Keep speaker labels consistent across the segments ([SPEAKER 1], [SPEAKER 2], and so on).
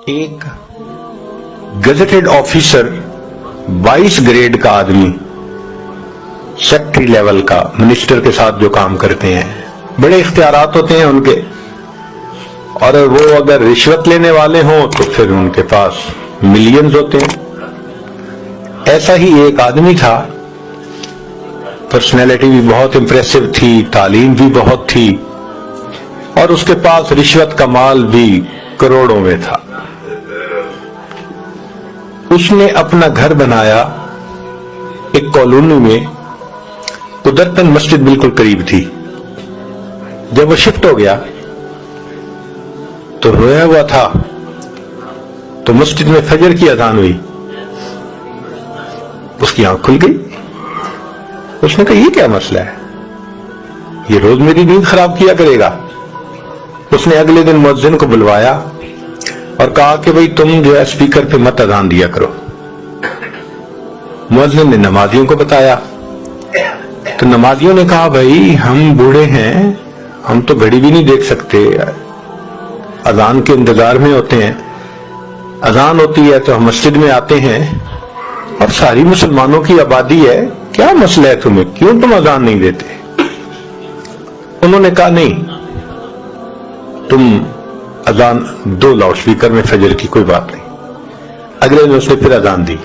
[SPEAKER 1] ایک gazetted officer 22 grade کا آدمی سیکٹری لیول کا منسٹر کے ساتھ جو کام کرتے ہیں، بڑے اختیارات ہوتے ہیں ان کے، اور وہ اگر رشوت لینے والے ہوں تو پھر ان کے پاس ملینز ہوتے ہیں۔ ایسا ہی ایک آدمی تھا، پرسنالٹی بھی بہت امپریسو تھی، تعلیم بھی بہت تھی، اور اس کے پاس رشوت کا مال بھی کروڑوں میں تھا۔ اس نے اپنا گھر بنایا ایک کالونی میں، قدرتاً مسجد بالکل قریب تھی۔ جب وہ شفٹ ہو گیا تو رویا ہوا تھا، تو مسجد میں فجر کی اذان ہوئی، اس کی آنکھ کھل گئی۔ اس نے کہا یہ کیا مسئلہ ہے، یہ روز میری نیند خراب کیا کرے گا۔ اس نے اگلے دن مؤذن کو بلوایا اور کہا کہ بھئی تم جو ہے اسپیکر پہ مت اذان دیا کرو۔ مؤذن نے نمازیوں کو بتایا تو نمازیوں نے کہا بھئی ہم بوڑھے ہیں، ہم تو گھڑی بھی نہیں دیکھ سکتے، اذان کے انتظار میں ہوتے ہیں، اذان ہوتی ہے تو ہم مسجد میں آتے ہیں، اور ساری مسلمانوں کی آبادی ہے، کیا مسئلہ ہے تمہیں، کیوں تم اذان نہیں دیتے؟ انہوں نے کہا نہیں، تم اذان دو لاؤڈ اسپیکر میں فجر کی، کوئی بات نہیں۔ اگلے دن اس نے پھر اذان دی۔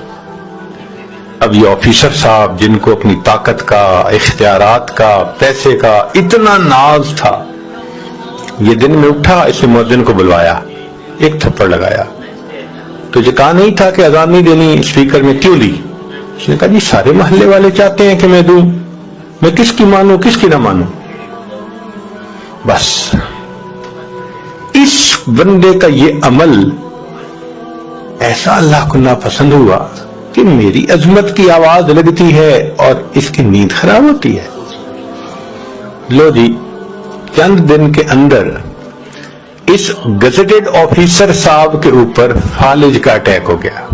[SPEAKER 1] اب یہ آفیسر صاحب جن کو اپنی طاقت کا، اختیارات کا، پیسے کا اتنا ناز تھا، یہ دن میں اٹھا، اس نے مؤذن کو بلوایا، ایک تھپڑ لگایا۔ تجھے کہا نہیں تھا کہ اذان نہیں دینی، اسپیکر میں کیوں لی؟ اس نے کہا جی سارے محلے والے چاہتے ہیں کہ میں دوں، میں کس کی مانوں کس کی نہ مانوں؟ بس اس بندے کا یہ عمل ایسا اللہ کو ناپسند ہوا کہ میری عظمت کی آواز لگتی ہے اور اس کی نیند خراب ہوتی ہے۔ لو جی، چند دن کے اندر اس گزٹڈ آفیسر صاحب کے اوپر فالج کا اٹیک ہو گیا،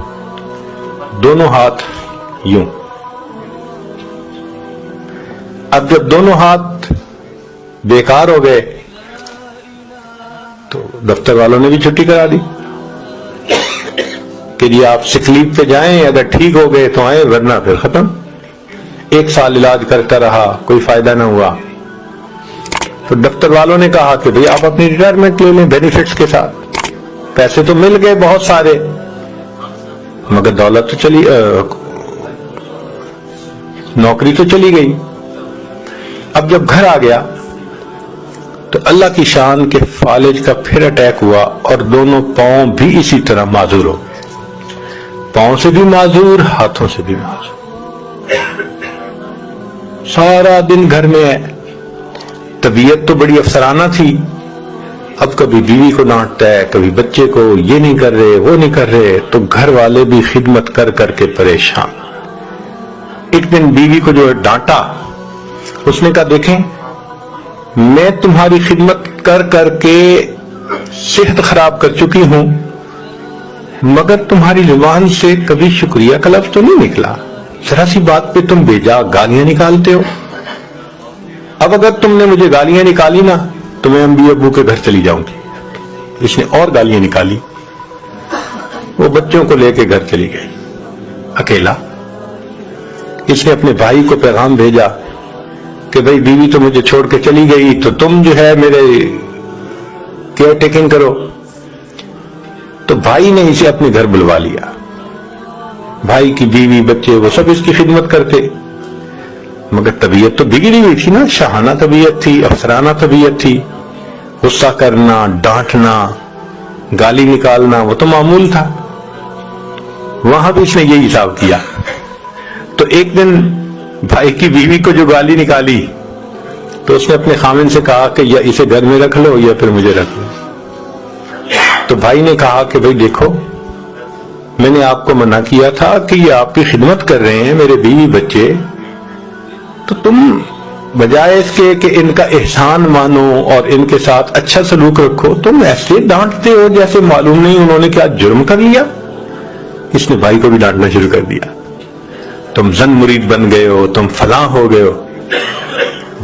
[SPEAKER 1] دونوں ہاتھ یوں۔ اب جب دونوں ہاتھ بیکار ہو گئے تو دفتر والوں نے بھی چھٹی کرا دی کہ جی آپ سک لیو پہ جائیں، اگر ٹھیک ہو گئے تو آئیں، ورنہ پھر ختم۔ 1 سال علاج کرتا رہا، کوئی فائدہ نہ ہوا۔ تو دفتر والوں نے کہا کہ بھئی آپ اپنی ریٹائرمنٹ لے لیں بینیفٹس کے ساتھ، پیسے تو مل گئے بہت سارے، مگر دولت تو چلی، نوکری تو چلی گئی۔ اب جب گھر آ گیا تو اللہ کی شان کے فالج کا پھر اٹیک ہوا، اور دونوں پاؤں بھی اسی طرح معذور ہو گئے، پاؤں سے بھی معذور، ہاتھوں سے بھی معذور۔ سارا دن گھر میں ہے، طبیعت تو بڑی افسرانہ تھی، اب کبھی بیوی کو ڈانٹتا ہے، کبھی بچے کو، یہ نہیں کر رہے وہ نہیں کر رہے، تو گھر والے بھی خدمت کر کر کے پریشان۔ ایک دن بیوی کو جو ڈانٹا، اس نے کہا دیکھیں میں تمہاری خدمت کر کر کے صحت خراب کر چکی ہوں، مگر تمہاری زبان سے کبھی شکریہ کا لفظ تو نہیں نکلا، ذرا سی بات پہ تم بیجا گالیاں نکالتے ہو۔ اب اگر تم نے مجھے گالیاں نکالی نا تو میں امی ابو کے گھر چلی جاؤں گی۔ اس نے اور گالیاں نکالی، وہ بچوں کو لے کے گھر چلی گئی اکیلا۔ اس نے اپنے بھائی کو پیغام بھیجا کہ بھئی بیوی تو مجھے چھوڑ کے چلی گئی، تو تم جو ہے میرے کیئر ٹیکنگ کرو۔ تو بھائی نے اسے اپنے گھر بلوا لیا، بھائی کی بیوی بچے وہ سب اس کی خدمت کرتے، مگر طبیعت تو بگڑی ہوئی تھی نا، شاہانہ طبیعت تھی، افسرانہ طبیعت تھی، غصہ کرنا، ڈانٹنا، گالی نکالنا وہ تو معمول تھا۔ وہاں بھی اس نے یہی حساب کیا۔ تو ایک دن بھائی کی بیوی کو جو گالی نکالی تو اس نے اپنے خامن سے کہا کہ یا اسے گھر میں رکھ لو یا پھر مجھے رکھ لو۔ تو بھائی نے کہا کہ بھئی دیکھو میں نے آپ کو منع کیا تھا کہ یہ آپ کی خدمت کر رہے ہیں میرے بیوی بچے، تو تم بجائے اس کے کہ ان کا احسان مانو اور ان کے ساتھ اچھا سلوک رکھو، تم ایسے ڈانٹتے ہو جیسے معلوم نہیں انہوں نے کیا جرم کر لیا۔ اس نے بھائی کو بھی ڈانٹنا شروع کر دیا، تم زن مرید بن گئے ہو، تم فلاں ہو گئے ہو۔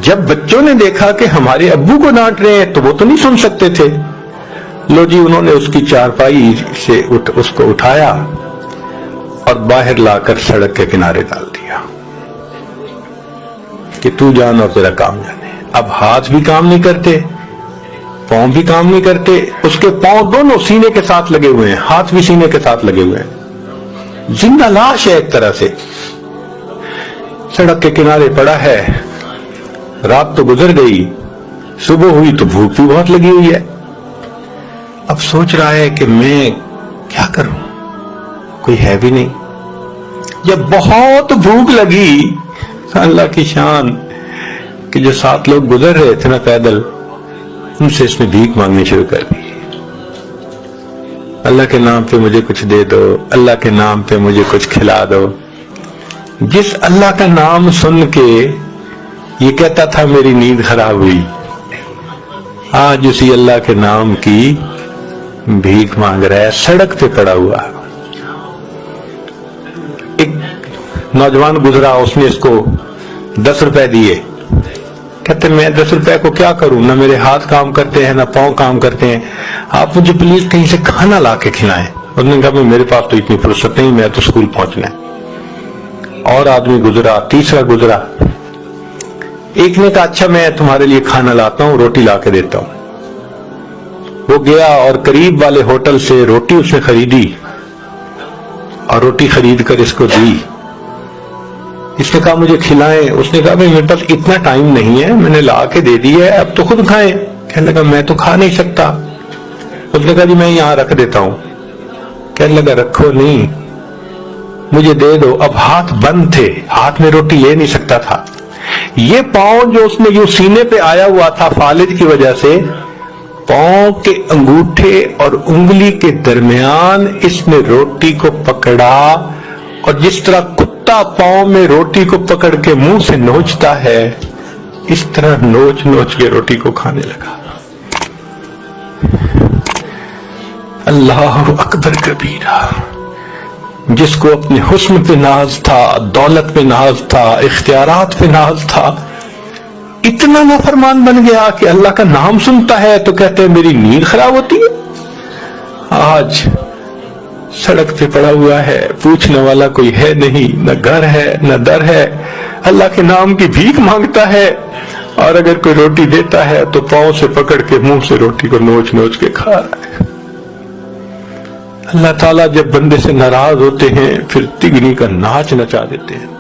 [SPEAKER 1] جب بچوں نے دیکھا کہ ہمارے ابو کو ڈانٹ رہے ہیں تو وہ تو نہیں سن سکتے تھے، لو جی انہوں نے اس کی چارپائی سے اس کو اٹھایا اور باہر لا کر سڑک کے کنارے ڈال دیا کہ تو جان اور تیرا کام جانے. اب ہاتھ بھی کام نہیں کرتے، پاؤں بھی کام نہیں کرتے، اس کے پاؤں دونوں سینے کے ساتھ لگے ہوئے ہیں، ہاتھ بھی سینے کے ساتھ لگے ہوئے ہیں، زندہ لاش ہے ایک طرح سے. سڑک کے کنارے پڑا ہے. رات تو گزر گئی، صبح ہوئی تو بھوک بھی بہت لگی ہوئی ہے. اب سوچ رہا ہے کہ میں کیا کروں، کوئی ہے بھی نہیں. جب بہت بھوک لگی، اللہ کی شان کہ جو 7 لوگ گزر رہے تھے نا پیدل، ان سے اس نے بھیک مانگنی شروع کر دی. اللہ کے نام پہ مجھے کچھ دے دو، اللہ کے نام پہ مجھے کچھ کھلا دو. جس اللہ کا نام سن کے یہ کہتا تھا میری نیند خراب ہوئی، آج اسی اللہ کے نام کی بھیک مانگ رہا ہے، سڑک پہ پڑا ہوا. ایک نوجوان گزرا، اس نے اس کو 10 روپے دیے. کہتے میں 10 روپے کو کیا کروں، نہ میرے ہاتھ کام کرتے ہیں نہ پاؤں کام کرتے ہیں، آپ مجھے پلیز کہیں سے کھانا لا کے کھلائیں. اس نے کہا میرے پاس تو اتنی فرصت نہیں، میں تو اسکول پہنچنا ہے. اور آدمی گزرا، تیسرا گزرا. ایک نے کہا اچھا میں تمہارے لیے کھانا لاتا ہوں، روٹی لا کے دیتا ہوں. وہ گیا اور قریب والے ہوٹل سے روٹی اس نے خریدی اور روٹی خرید کر اس کو دی. اس نے کہا مجھے کھلائیں. اس نے کہا میرے پاس اتنا ٹائم نہیں ہے، میں نے لا کے دے دی ہے، اب تو خود کھائیں. کہنے لگا میں تو کھا نہیں سکتا. اس نے کہا جی میں یہاں رکھ دیتا ہوں. کہنے لگا رکھو نہیں، مجھے دے دو. اب ہاتھ بند تھے، ہاتھ میں روٹی لے نہیں سکتا تھا. یہ پاؤں جو اس نے یوں سینے پہ آیا ہوا تھا فالج کی وجہ سے، پاؤں کے انگوٹھے اور انگلی کے درمیان اس نے روٹی کو پکڑا، اور جس طرح کتا پاؤں میں روٹی کو پکڑ کے منہ سے نوچتا ہے، اس طرح نوچ نوچ کے روٹی کو کھانے لگا. اللہ اکبر کبیرہ. جس کو اپنے حسن پہ ناز تھا، دولت پہ ناز تھا، اختیارات پہ ناز تھا، اتنا نافرمان بن گیا کہ اللہ کا نام سنتا ہے تو کہتے ہیں میری نیند خراب ہوتی ہے. آج سڑک پہ پڑا ہوا ہے، پوچھنے والا کوئی ہے نہیں، نہ گھر ہے نہ در ہے، اللہ کے نام کی بھیک مانگتا ہے، اور اگر کوئی روٹی دیتا ہے تو پاؤں سے پکڑ کے منہ سے روٹی کو نوچ نوچ کے کھا رہا ہے. اللہ تعالیٰ جب بندے سے ناراض ہوتے ہیں پھر تگنی کا ناچ نچا دیتے ہیں.